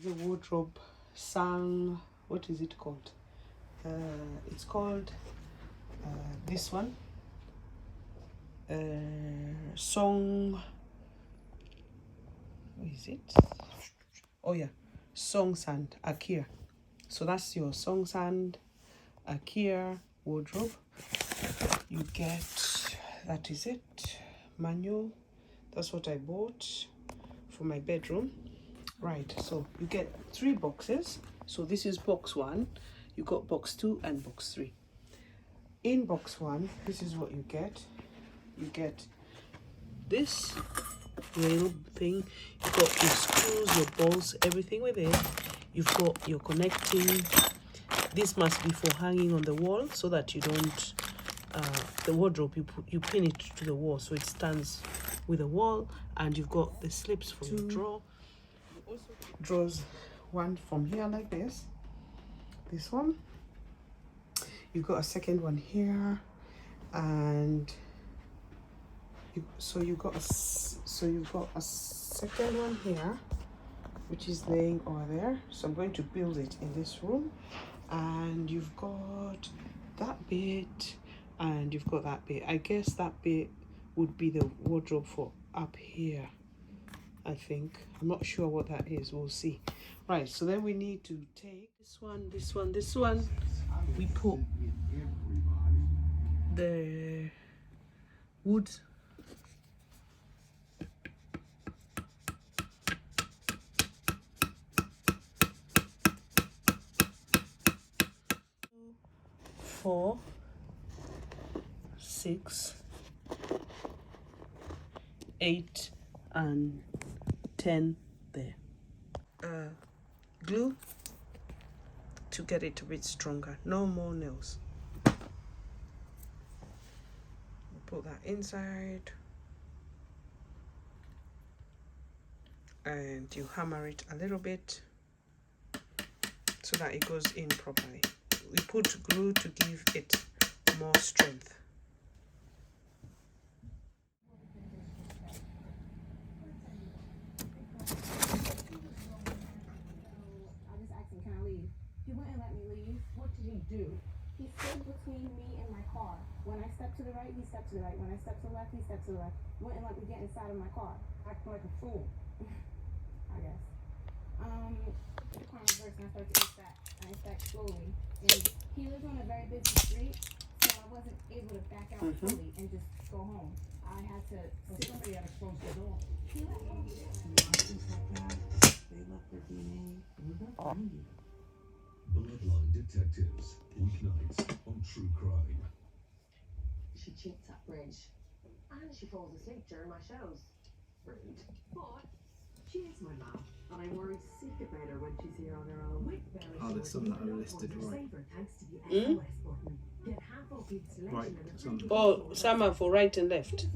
the wardrobe what is it called? It's called this one, what is it? Oh yeah, SONGESAND IKEA. So that's your SONGESAND IKEA wardrobe. You get, that is it, manual. That's what I bought for my bedroom. Right, so you get 3 boxes. So this is box 1. You got box 2 and box 3. In box 1, this is what you get. You get this little thing. You've got your screws, your bolts, everything with it. You've got your connecting. This must be for hanging on the wall so that you don't the wardrobe, you pin it to the wall so it stands with the wall. And you've got the slips for your drawer. Drawers, one from here like this one. You've got a second one here, and you've got a second one here, which is laying over there. So I'm going to build it in this room. And you've got that bit, and you've got that bit. I guess that bit would be the wardrobe for up here, I think. I'm not sure what that is. We'll see. Right, so then we need to take this one. We put the wood four, 6, 8, and 10 there. Glue to get it a bit stronger. No more nails. Put that inside, and you hammer it a little bit so that it goes in properly. We put glue to give it more strength. He wouldn't let me leave. What did he do? He stood between me and my car. When I stepped to the right, he stepped to the right. When I stepped to the left, he stepped to the left. Wouldn't let me get inside of my car. Acting like a fool. I guess. The car reversed and I started to stack. And I stacked slowly. And he lives on a very busy street, so I wasn't able to back out fully and just go home. I had to. Somebody had to close the door. He left me. They left their DNA. Bloodline Detectives, weeknights on True Crime. She cheats at bridge, and she falls asleep during my shows. Rude. But she is my mom, and I worry sick about her when she's here on her own. Oh, there's some that are listed right. Thanks to the SOS button. Get half of the installation Right, and Oh, some are for right and left.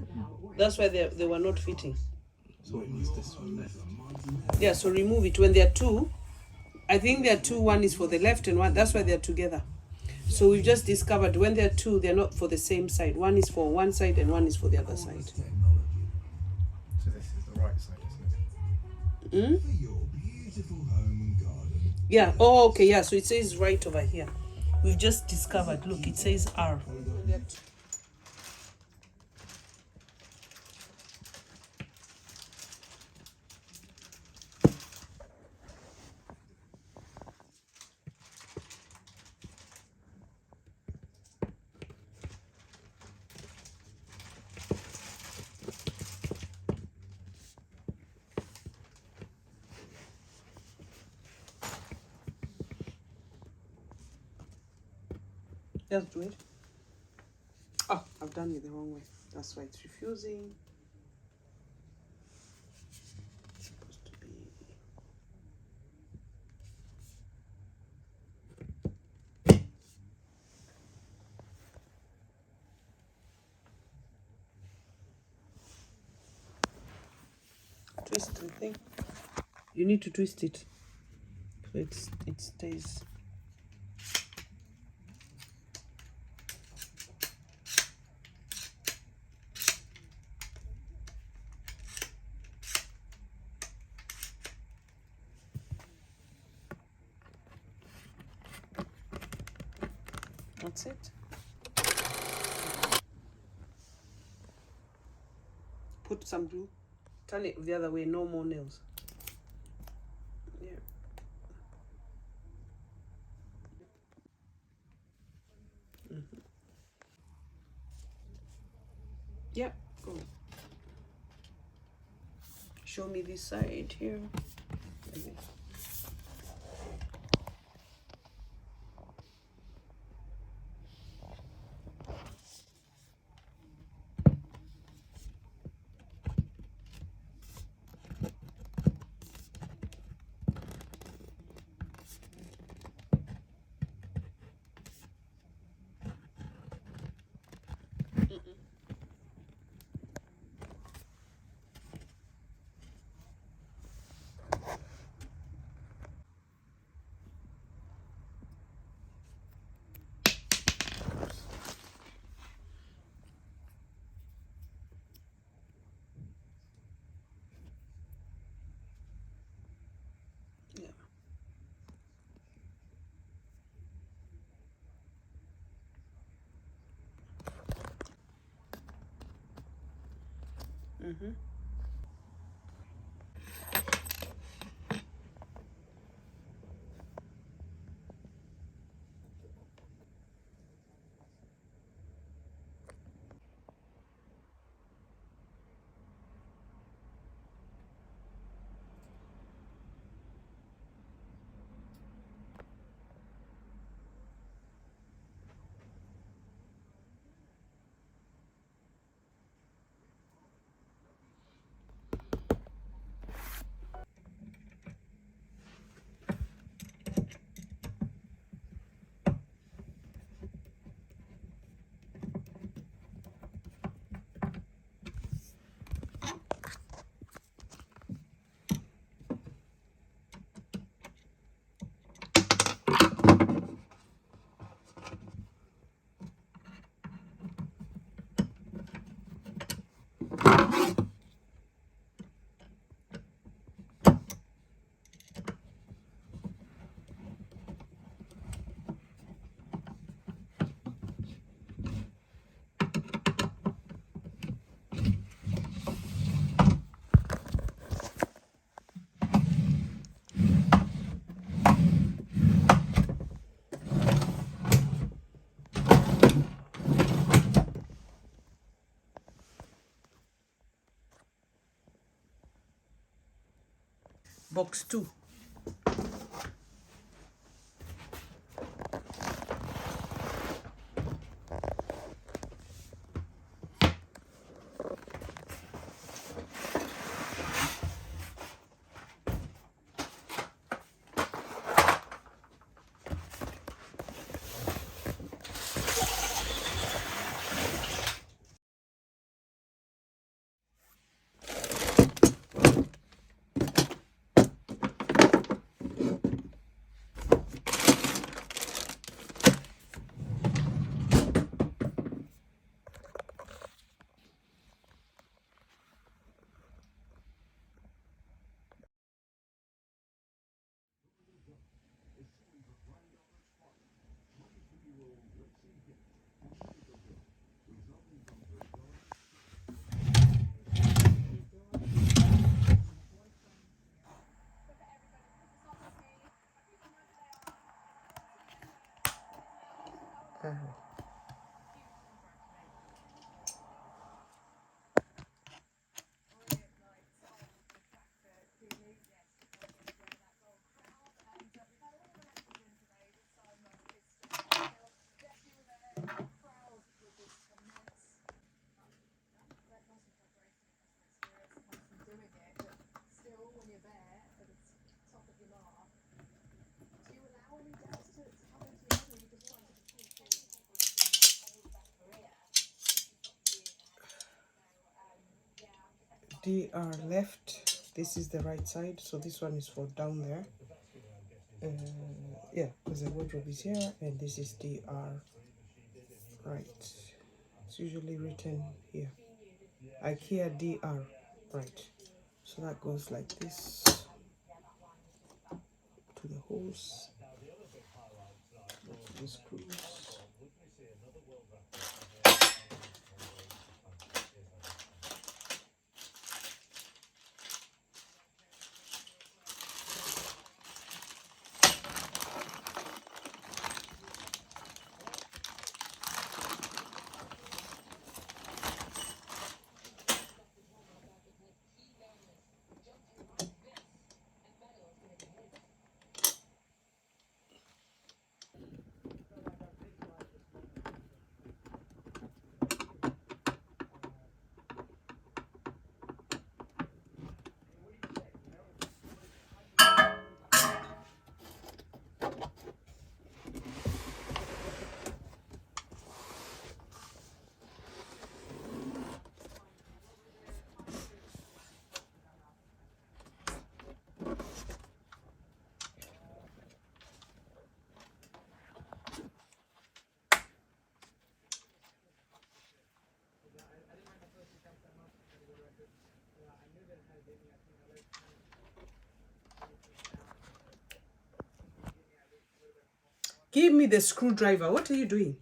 That's why they were not fitting. So it means this one left. Yeah, so remove it. When there are 2, I think there are 2, one is for the left and one, that's why they're together. So we've just discovered when there are 2, they're not for the same side. One is for one side and one is for the other side. So this is the right side, isn't it? For your beautiful home and garden. Yeah, oh, okay, yeah, so it says right over here. We've just discovered, look, it says R. Just do it. Oh, I've done it the wrong way. That's why it's refusing. It's supposed to be. Twist the thing. You need to twist it so it stays. That's it. Put some glue. Turn it the other way, no more nails. Yeah. Yep, go. Show me this side here. Yeah. Box 2. DR left, this is the right side, so this one is for down there. Yeah, because the wardrobe is here, and this is DR right. It's usually written here. IKEA DR right. So that goes like this to the hose, the screws. Give me the screwdriver. What are you doing?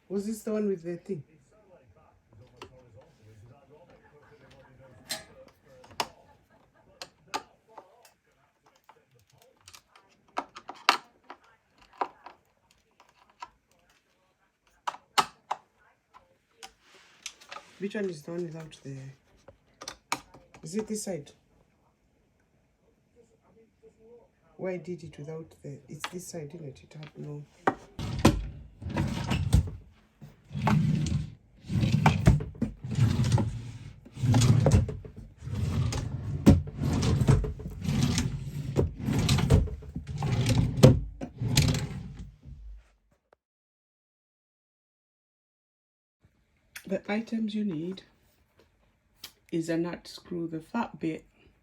Was this the one with the thing? Which one is the one without the... Is it this side? Why did it without the... It's this side, isn't it? It had no... The items you need is a nut screw, the fat bit,